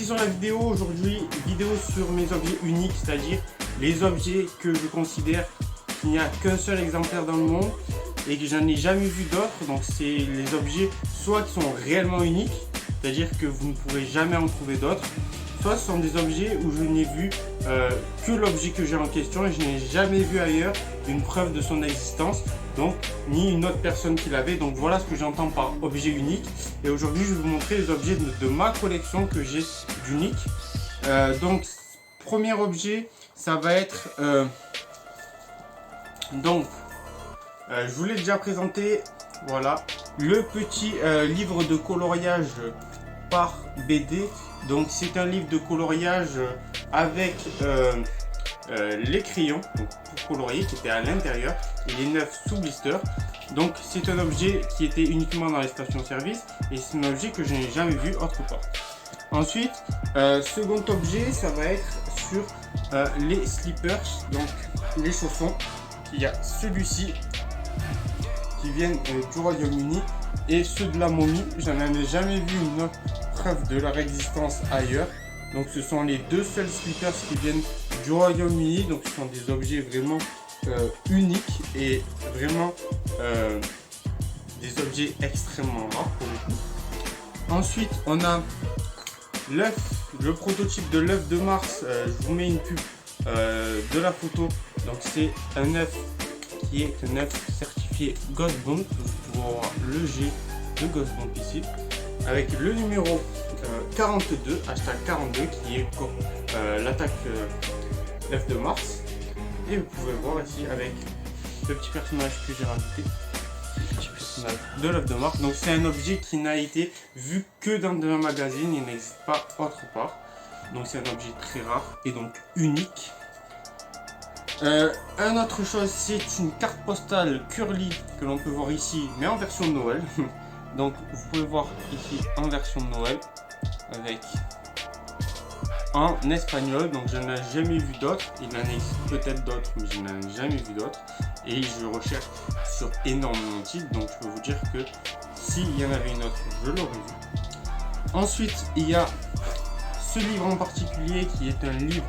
sur la vidéo aujourd'hui, vidéo sur mes objets uniques, c'est-à-dire les objets que je considère qu'il n'y a qu'un seul exemplaire dans le monde et que j'en ai jamais vu d'autres. Donc c'est les objets soit qui sont réellement uniques, c'est-à-dire que vous ne pourrez jamais en trouver d'autres, soit ce sont des objets où je n'ai vu que l'objet que j'ai en question et je n'ai jamais vu ailleurs une preuve de son existence, donc ni une autre personne qui l'avait. Donc voilà ce que j'entends par objet unique. Et aujourd'hui je vais vous montrer les objets de ma collection que j'ai d'unique. Donc premier objet, ça va être je vous l'ai déjà présenté, voilà, le petit livre de coloriage par BD. Donc c'est un livre de coloriage avec les crayons donc, pour colorier qui était à l'intérieur et les 9 sous blister. Donc c'est un objet qui était uniquement dans les stations-service et c'est un objet que je n'ai jamais vu autre part. Ensuite, second objet, ça va être sur les slippers, donc les chaussons. Il y a celui-ci qui viennent du Royaume-Uni et ceux de la momie. J'en ai jamais vu une autre preuve de leur existence ailleurs. Donc ce sont les deux seuls slippers qui viennent du Royaume-Uni. Donc ce sont des objets vraiment uniques et vraiment des objets extrêmement rares pour le coup. Ensuite on a l'œuf, le prototype de l'œuf de Mars. Je vous mets une pub de la photo. Donc c'est un œuf qui est un œuf certifié Ghostbound. Vous pouvez voir le G de Ghostbound ici avec le numéro 42, hashtag 42 qui est pour l'attaque l'œuf de Mars. Et vous pouvez voir ici avec le petit personnage que j'ai rajouté, le petit personnage de l'œuf de Mars. Donc c'est un objet qui n'a été vu que dans un magazine, il n'existe pas autre part. Donc c'est un objet très rare et donc unique. Un autre chose, c'est une carte postale Curly que l'on peut voir ici, mais en version de Noël. Donc vous pouvez voir ici en version de Noël avec en espagnol. Donc je n'en ai jamais vu d'autres. Il en existe peut-être d'autres, mais je n'en ai jamais vu d'autres. Et je recherche sur énormément de titres, donc je peux vous dire que s'il y en avait une autre, je l'aurais vu. Ensuite, il y a ce livre en particulier qui est un livre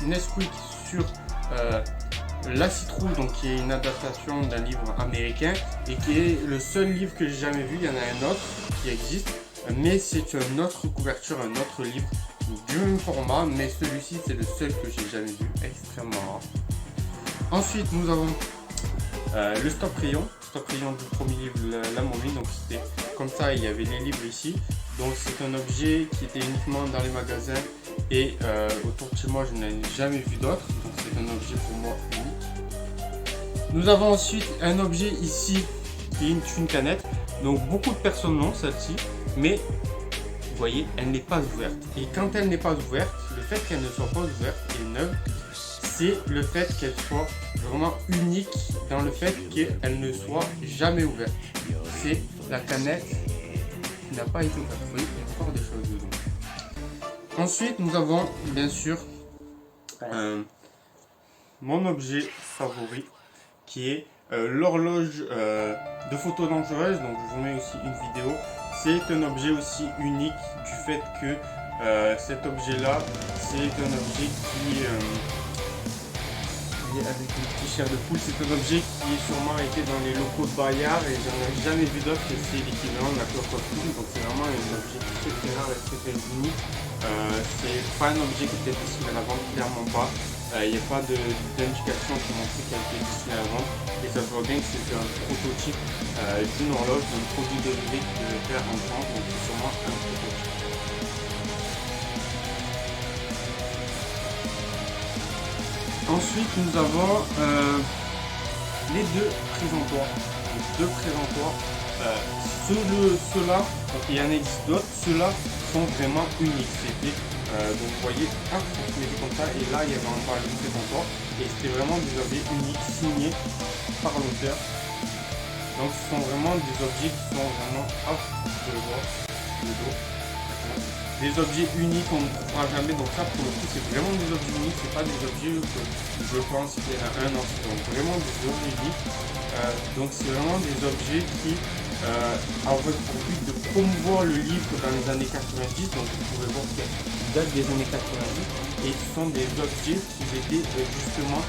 Nesquik sur la citrouille, donc qui est une adaptation d'un livre américain et qui est le seul livre que j'ai jamais vu. Il y en a un autre qui existe, mais c'est une autre couverture, un autre livre du même format, mais celui-ci c'est le seul que j'ai jamais vu, extrêmement rare. Ensuite nous avons le stop rayon du premier livre La Momie. Donc c'était comme ça, il y avait les livres ici. Donc c'est un objet qui était uniquement dans les magasins et autour de chez moi je n'en ai jamais vu d'autres. Donc c'est un objet pour moi unique. Nous avons ensuite un objet ici qui est une canette. Donc beaucoup de personnes l'ont celle-ci, mais vous voyez elle n'est pas ouverte. Et quand elle n'est pas ouverte, le fait qu'elle ne soit pas ouverte et neuve, c'est le fait qu'elle soit vraiment unique dans le fait qu'elle ne soit jamais ouverte. C'est la canette qui n'a pas été ouverte. Vous voyez, il y a encore des choses dedans. Ensuite, nous avons bien sûr mon objet favori qui est l'horloge de photo dangereuse. Donc je vous mets aussi une vidéo. C'est un objet aussi unique du fait que cet objet là, c'est un objet qui avec une petite chair de poule. C'est un objet qui est sûrement été dans les locaux de Bayard et j'en ai jamais vu d'autre que c'est l'équivalent de la cloque of poule. Donc c'est vraiment un objet très rare et très unique. C'est pas un objet qui était destiné à la vente, clairement pas. Il n'y a pas d'indication qui montre qu'elle était destinée à la vente et ça se voit bien que c'est un prototype d'une horloge, d'un produit dérivé qui devait faire en France. Donc c'est sûrement un prototype. Ensuite, nous avons les deux présentoirs. Ceux-là, il y en existe d'autres, ceux-là sont vraiment uniques. C'était, donc vous voyez, hop, on se mettait comme ça, et là, il y avait encore le présentoir, et c'était vraiment des objets uniques signés par l'auteur. Donc, ce sont vraiment des objets qui sont vraiment, hop, je le vois, le dos. Des objets uniques qu'on ne trouvera jamais, donc ça pour le coup c'est vraiment des objets uniques, c'est pas des objets que je pense qu'il y en a un an, c'est vraiment des objets uniques. Donc c'est vraiment des objets qui auraient pour but de promouvoir le livre dans les années 90, donc vous pouvez voir qu'il date des années 90, et ce sont des objets qui étaient justement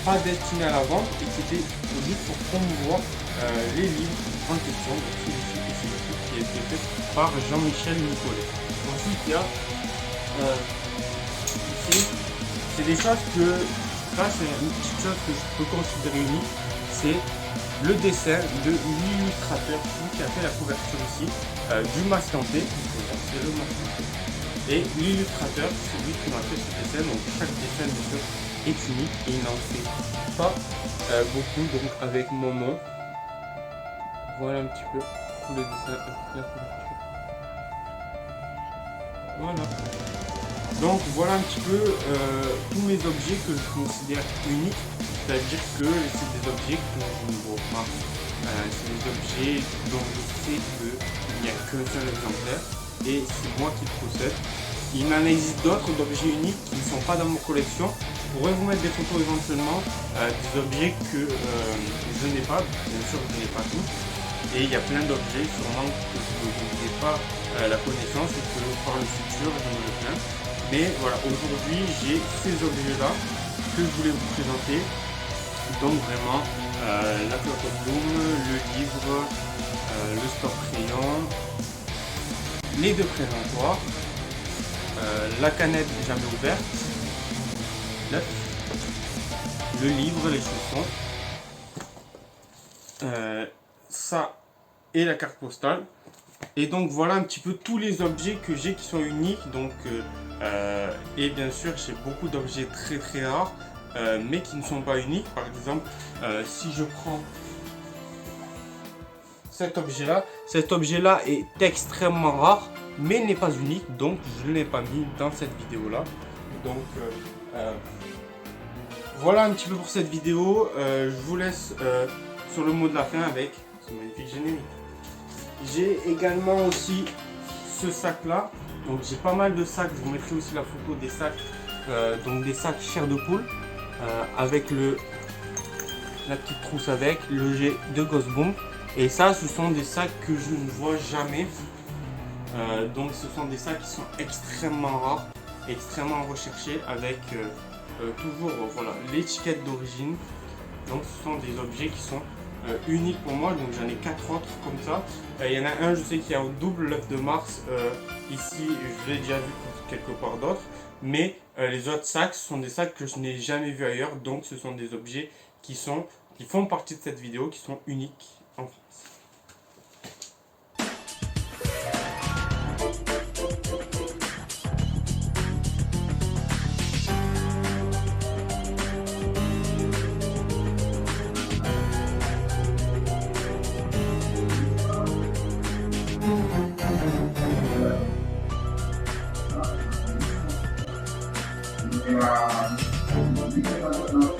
pas destinés à la vente et qui étaient juste pour promouvoir les livres en question. Donc c'est le truc qui a été fait par Jean-Michel Nicolet. Ensuite il y a ici, c'est des choses que, ça c'est une petite chose que je peux considérer unique, c'est le dessin de l'illustrateur qui a fait la couverture ici du masque hanté, c'est le masque hanté. Et l'illustrateur, c'est lui qui m'a fait ce dessin, donc chaque dessin bien sûr est unique et il n'en fait pas beaucoup, donc avec mon nom. Voilà un petit peu tous les dessins, la couverture. Voilà. Donc voilà un petit peu tous mes objets que je considère uniques, c'est-à-dire que c'est des objets que je ne vois pas. C'est des objets dont je sais qu'il n'y a qu'un seul exemplaire et c'est moi qui le possède. Il en existe d'autres d'objets uniques qui ne sont pas dans ma collection. Je pourrais vous mettre des photos éventuellement des objets que je n'ai pas, bien sûr je n'ai pas tous. Et il y a plein d'objets sûrement que vous n'avez pas la connaissance et que par le futur j'en aurai plein. Mais voilà, aujourd'hui j'ai ces objets-là que je voulais vous présenter. Donc vraiment, la clope Bloom, le livre, le stop crayon, les deux présentoirs, la canette jamais ouverte, le livre, les chaussons, ça et la carte postale. Et donc voilà un petit peu tous les objets que j'ai qui sont uniques. Donc, et bien sûr j'ai beaucoup d'objets très très rares. Mais qui ne sont pas uniques. Par exemple, si je prends cet objet-là est extrêmement rare, mais n'est pas unique, donc je ne l'ai pas mis dans cette vidéo-là. Donc voilà un petit peu pour cette vidéo. Je vous laisse sur le mot de la fin avec ce magnifique générique. J'ai également aussi ce sac-là. Donc j'ai pas mal de sacs. Je vous mettrai aussi la photo des sacs, donc des sacs chair de poule. Avec la petite trousse avec le jet de Ghost Bomb. Et ça, ce sont des sacs que je ne vois jamais. Donc ce sont des sacs qui sont extrêmement rares, extrêmement recherchés, avec toujours voilà, l'étiquette d'origine. Donc ce sont des objets qui sont uniques pour moi. Donc j'en ai 4 autres comme ça. Il y en a un, je sais qu'il y a un double l'œuf de Mars ici, je l'ai déjà vu quelque part d'autre. Mais les autres sacs, ce sont des sacs que je n'ai jamais vus ailleurs. Donc ce sont des objets qui font partie de cette vidéo, qui sont uniques en France. Yeah.